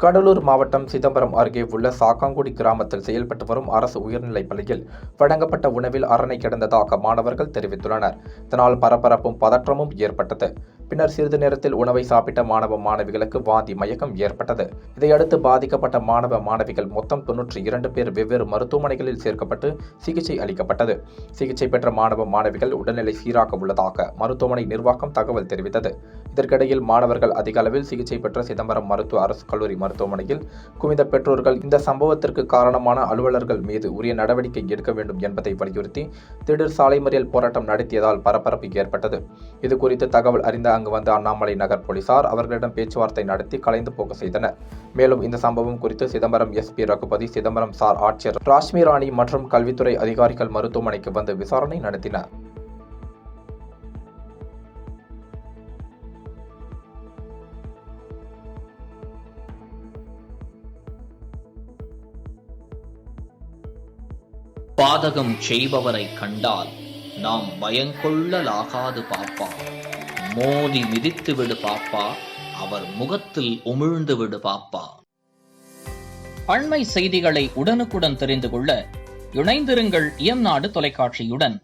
கடலூர் மாவட்டம் சிதம்பரம் அருகே உள்ள சாக்காங்குடி கிராமத்தில் செயல்பட்டு வரும் அரசு உயர்நிலைப் பள்ளியில் வழங்கப்பட்ட உணவில் அரணை கிடந்ததாக மாணவர்கள் தெரிவித்துள்ளனர். இதனால் பரபரப்பும் பதற்றமும் ஏற்பட்டது. பின்னர் சிறிது நேரத்தில் உணவை சாப்பிட்ட மாணவ மாணவிகளுக்கு வாந்தி மயக்கம் ஏற்பட்டது. இதையடுத்து பாதிக்கப்பட்ட மாணவ மாணவிகள் மொத்தம் 92 பேர் வெவ்வேறு மருத்துவமனைகளில் சேர்க்கப்பட்டு சிகிச்சை அளிக்கப்பட்டது. சிகிச்சை பெற்ற மாணவ மாணவிகள் உடல்நிலை சீராக உள்ளதாக மருத்துவமனை நிர்வாகம் தகவல் தெரிவித்தது. இதற்கிடையில் மாணவர்கள் அதிக அளவில் சிகிச்சை பெற்ற சிதம்பரம் மருத்துவ அரசு கல்லூரி மருத்துவமனையில் குவிந்த பெற்றோர்கள் இந்த சம்பவத்திற்கு காரணமான அலுவலர்கள் மீது உரிய நடவடிக்கை எடுக்க வேண்டும் என்பதை வலியுறுத்தி திடீர் சாலை மறியல் போராட்டம் நடத்தியதால் பரபரப்பு ஏற்பட்டது. இதுகுறித்து தகவல் அறிந்த அங்கு வந்த அண்ணாமலை நகர் போலீசார் அவர்களிடம் பேச்சுவார்த்தை நடத்தி கலைந்து போக செய்தனர். மேலும் இந்த சம்பவம் குறித்து சிதம்பரம் எஸ்பி ரகுபதி, சிதம்பரம் சார் ஆட்சியர் ராஷ்மி ராணி மற்றும் கல்வித்துறை அதிகாரிகள் மருத்துவமனைக்கு வந்து விசாரணை நடத்தினர். பாதகம் செய்பவரை கண்டால் நாம் பயங்கொள்ளலாகாது பாப்பா. மோதி மிதித்து விடு பாப்பா, அவர் முகத்தில் உமிழ்ந்து விடு பாப்பா. அண்மை செய்திகளை உடனுக்குடன் தெரிந்து கொள்ள இணைந்திருங்கள் இயம்நாடு தொலைக்காட்சியுடன்.